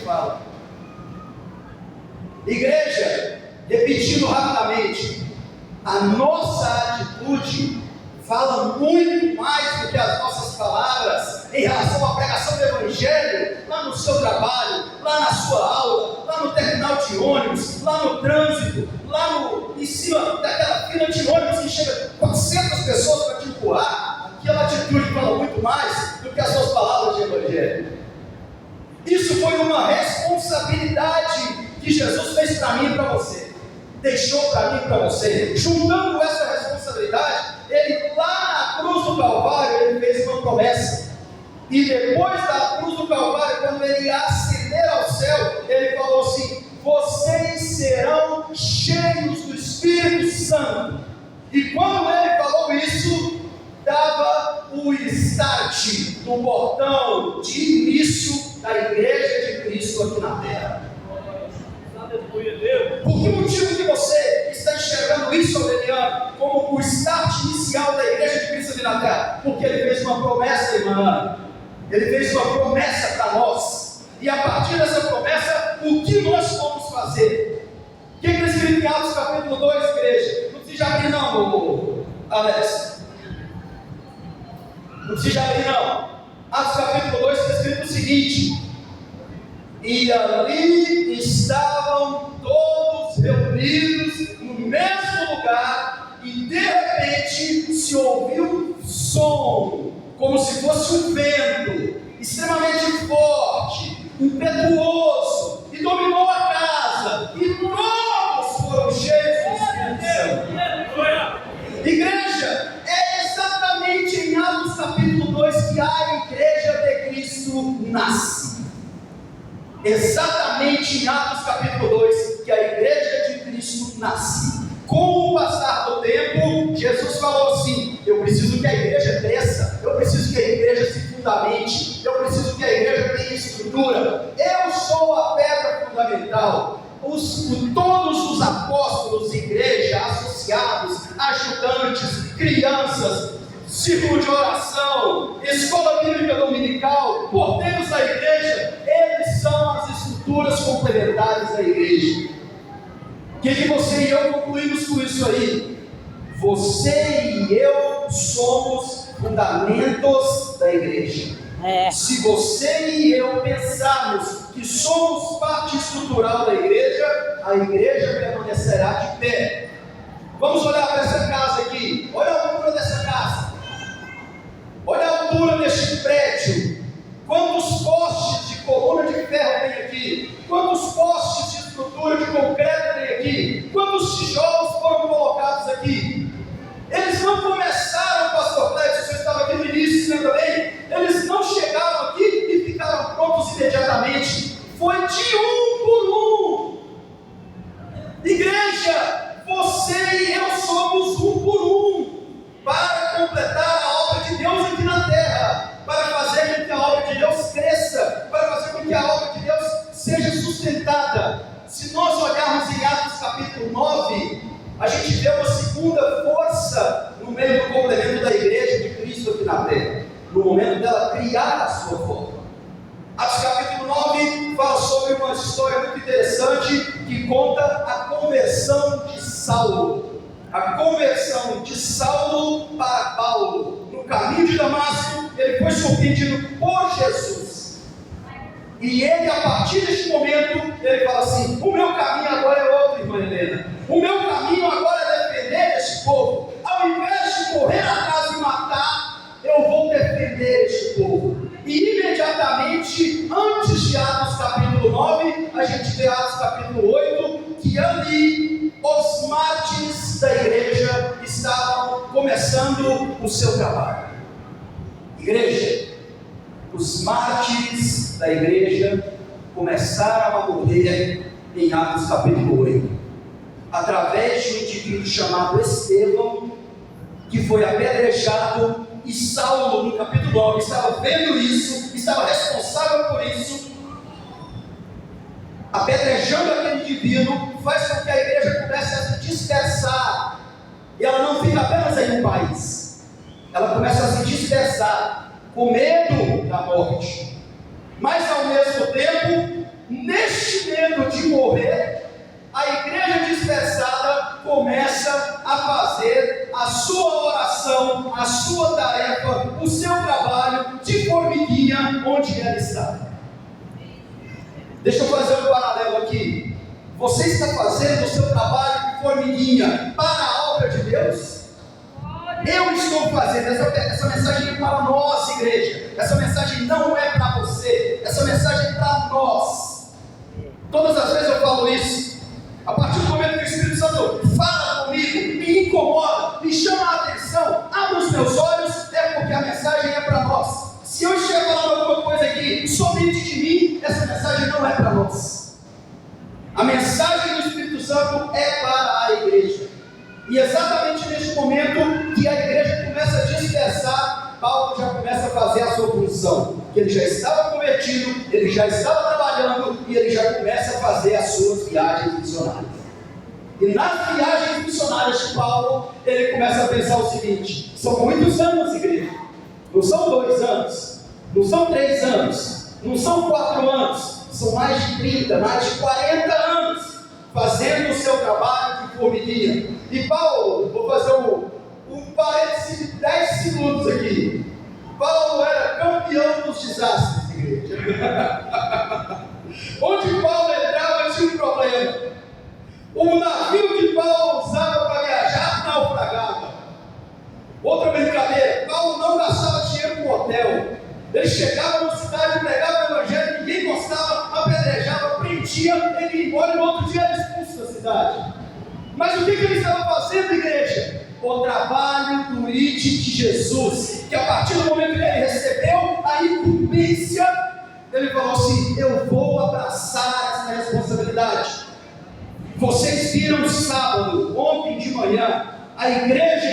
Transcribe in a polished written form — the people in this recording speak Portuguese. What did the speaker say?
fala. Igreja, repetindo rapidamente, a nossa atitude fala muito mais do que as nossas palavras em relação à pregação do Evangelho, lá no seu trabalho, lá na sua aula, lá no terminal de ônibus, lá no trânsito, em cima daquela fila de ônibus que chega 400 pessoas para te empurrar. Aquela atitude fala muito mais do que as suas palavras de Evangelho. Isso foi uma responsabilidade que Jesus fez para mim e para você, deixou para mim e para você. Juntando essa responsabilidade, ele lá na cruz do Calvário, ele fez uma promessa. E depois da cruz do Calvário, quando ele ia ascender ao céu, ele falou assim: vocês serão cheios do Espírito Santo. E quando ele falou isso, dava o start do portão de início da Igreja de Cristo aqui na Terra. Por que motivo que você está enxergando isso, Aureliano, como o start inicial da Igreja de Cristo aqui na Terra? Porque ele fez uma promessa, irmã. Ele fez uma promessa para nós. E a partir dessa promessa, o que nós vamos fazer? O que está escrito em Atos capítulo 2, igreja? Não precisa abrir não, Alex. Não precisa abrir não. Atos capítulo 2 está escrito o seguinte: e ali estavam todos reunidos no mesmo lugar, e de repente se ouviu um som, como se fosse um vento, extremamente forte, impetuoso, e dominou a casa, e todos foram cheios do Espírito Santo. Igreja, é exatamente em Atos capítulo 2 que a Igreja de Cristo nasce. Exatamente em Atos capítulo 2 que a Igreja de Cristo nasce. Com o passar do tempo, Jesus falou assim: eu preciso que a igreja cresça, eu preciso que a igreja se fundamente, eu preciso que a igreja tenha estrutura. Eu sou a pedra fundamental. Todos os apóstolos, igreja, associados, ajudantes, crianças, círculo de oração, escola bíblica dominical, porteiros da igreja, eles são as estruturas complementares da igreja. O que você e eu concluímos com isso aí? Você e eu somos fundamentos da igreja. Se você e eu pensarmos que somos parte estrutural da igreja, a igreja permanecerá de pé. Vamos olhar para essa casa aqui. Olha a altura dessa casa. Olha a altura deste prédio. Quantos postes de coluna de ferro tem aqui? Quantos postes de estrutura de concreto tem aqui? Quantos tijolos foram colocados aqui? Eles não começaram, pastor Cléber, você estava aqui no início, lembra bem? Eles não chegaram aqui e ficaram prontos imediatamente. Foi de um por um. Igreja, você e eu somos um por um, para completar a obra de Deus aqui na terra, para fazer com que a obra de Deus cresça, para fazer com que a obra de Deus seja sustentada. Se nós olharmos em Atos capítulo 9, a gente vê uma segunda força no meio do complemento da igreja de Cristo aqui na terra, no momento dela criar a sua forma. Atos capítulo 9 fala sobre uma história muito interessante que conta a conversão de Saulo. A conversão de Saulo para Paulo. No caminho de Damasco, ele foi surpreendido por Jesus. E ele, a partir deste momento, ele fala assim: o meu caminho agora é outro, irmã Helena. O meu caminho agora é defender este povo. Ao invés de correr atrás e matar, eu vou defender este povo. E imediatamente, antes de Atos capítulo 9, a gente vê Atos capítulo 8, que ali os mártires da igreja estavam começando o seu trabalho. Igreja, os mártires da igreja começaram a morrer em Atos capítulo 8, através de um indivíduo chamado Estevão, que foi apedrejado. E Saulo, no capítulo 9, estava vendo isso, estava responsável por isso, apedrejando aquele indivíduo, faz com que a igreja comece a se dispersar, e ela não fica apenas em um país, ela começa a se dispersar, com medo da morte, mas ao mesmo tempo, Deixa eu fazer um paralelo aqui. Você está fazendo o seu trabalho de formiguinha para a obra de Deus? Eu estou fazendo. Essa mensagem é para nós, igreja. Essa mensagem não é para você. Essa mensagem é para nós. Todas as vezes eu falo isso. A partir do momento que o Espírito Santo fala comigo, me incomoda, me chama a atenção, abre os meus olhos, é porque a mensagem é para nós. Se eu estiver falando alguma coisa aqui somente de mim, essa mensagem não é para nós. A mensagem do Espírito Santo é para a igreja. E exatamente neste momento que a igreja começa a dispersar, Paulo já começa a fazer a sua função. Que ele já estava convertido, ele já estava trabalhando e ele já começa a fazer as suas viagens missionárias. E nas viagens missionárias de Paulo, ele começa a pensar o seguinte: são muitos anos, igreja. Não são 2 anos, não são 3 anos, não são 4 anos, são mais de 30, mais de 40 anos fazendo o seu trabalho de formiguinha. E Paulo, vou fazer um parênteses de 10 segundos aqui. Paulo era campeão dos desastres, igreja. Onde Paulo entrava tinha um problema. O navio que Paulo usava para viajar naufragava. Outra brincadeira, Paulo não gastava dinheiro com hotel. Ele chegava na cidade, pregava o evangelho, ninguém gostava, apedrejava, prendia, ele ia embora e no outro dia era expulso da cidade. Mas o que ele estava fazendo, igreja? O trabalho do ID de Jesus, que a partir do momento que ele recebeu a incumbência, ele falou assim: eu vou abraçar essa responsabilidade. Vocês viram sábado, ontem de manhã, a igreja